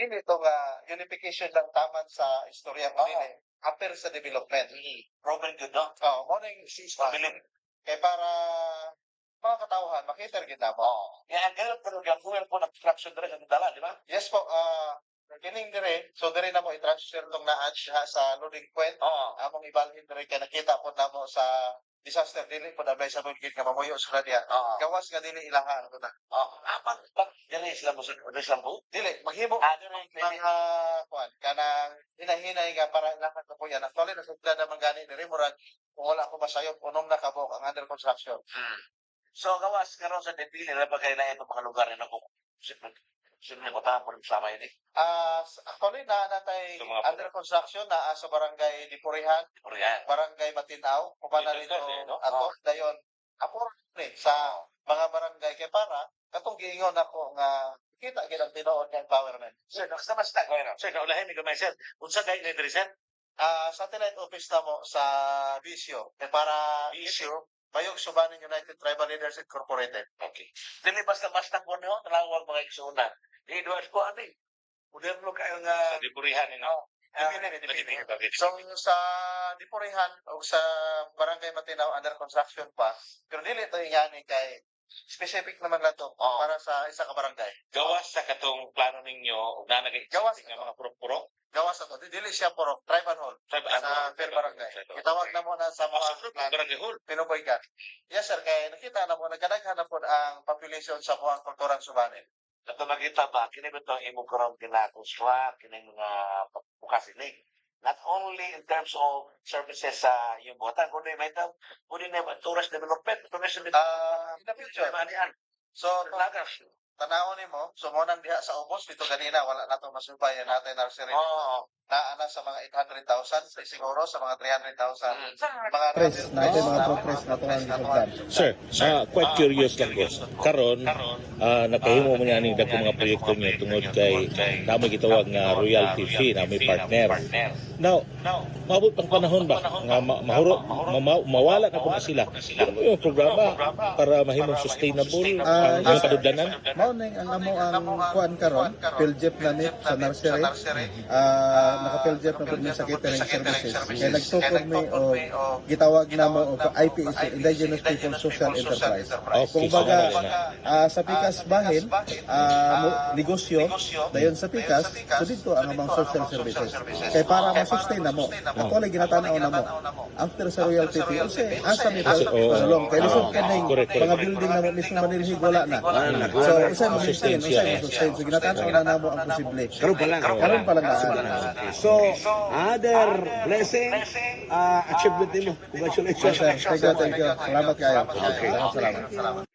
dili ito nga unification lang taman sa istorya mo nila. After sa development. Proven good, no? Mo na yung Mabilin. kaya para mga katauhan, makita rin kita mo. Kaya ang ganun pero yung fuel po ng construction dire sa dala, di ba? Yes po, kining dire, so dire na mo i-transfer tong naa siya sa loading point. Among ibalhin dire kaya nakita po na mo sa disaster dili po na sa bukid nga mamuyo sa diya. Gawas nga dili ilahan ko na. Apan bak dire sila mo sa sila mo. Dili maghimo Dire mga kuan kanang hinahinay nga para lahat na po yan. Actually nasugda naman gani dire murag kung wala ko masayop unong nakabok ang under construction. So gawas karon sa depili na ba kay na itong mga lugar na ko. Sino ko ta po sama ini. Actually na natay So, mga under construction na sa barangay Dipurihan, Korean. barangay Matinaw, kumana Dito, nito no? ato dayon ako rin sa mga barangay kay para katong giingon ako nga kita gid ang tinuod nga empowerment. Sir, basta ko na. Sir, naulahin ni gamay sir. Unsa gay ni dire sir? Satellite office na mo sa Visio para Issue. Bayog Subanin United Tribal Leaders Incorporated. Okay. Dili basta ko no, tanawag mga igsuna. Edward ko ani. Moderno kayo nga sa dipurihan ni no. So sa Dipurihan o sa Barangay Matinaw under construction pa, pero dili ito ingani kay specific naman lang to para sa isa ka barangay. Gawas sa katong plano ninyo na Gawas nga mga puro-puro. Gawas na to. Dili siya puro tribal hall sa per barangay. Itawag na mo na sa mga barangay hall. Pinuboy ka. Yes sir, kay nakita na mo nagkadaghan na po ang population sa buwang kulturang Subanen. Ato makita ba kini ba tong imong karon kinakonstruct kini mga bukas ini. Not only in terms of services sa yung buhatan, kundi may kundi na tourist development, tourism In the future. Manian. So, tanawon nimo, sumunang diha sa ubos dito kanina wala na to masubayan natin nursery. Naana sa mga 800,000 siguro sa mga 300,000. Mga Press natin mga progress na to ang gisugdan. Sir, quite curious lang ko. Karon, nakahimo mo niya ning dagkong mga proyekto niya tungod kay namoy gitawag nga royalty fee na may partner. Now, maabot ang panahon ba nga mawala na po na sila. Ano mo yung programa para mahimong sustainable ang kadudlanan? Mao ning ang amo ang kuan karon, Piljep na nip sa nursery. Naka-Piljep na pud mi sa catering services. Kaya nagtukod mi o gitawag na mo og IPSE, Indigenous People Social Enterprise. Kung baga sa Pikas bahin, negosyo dayon sa Pikas, so dito ang among social services. Kay para ma-sustain na mo. Actually ginatanaw na mo. After sa royalty fee, kasi asa mi pa long kay lisod kaning mga building na mo mismo manilhig wala na. So usay mo sustain, so ginatanaw na namo ang posible. Karon pa lang na. So, other blessing, achievement mo. Congratulations. Thank you. Salamat kayo. Okay. Salamat.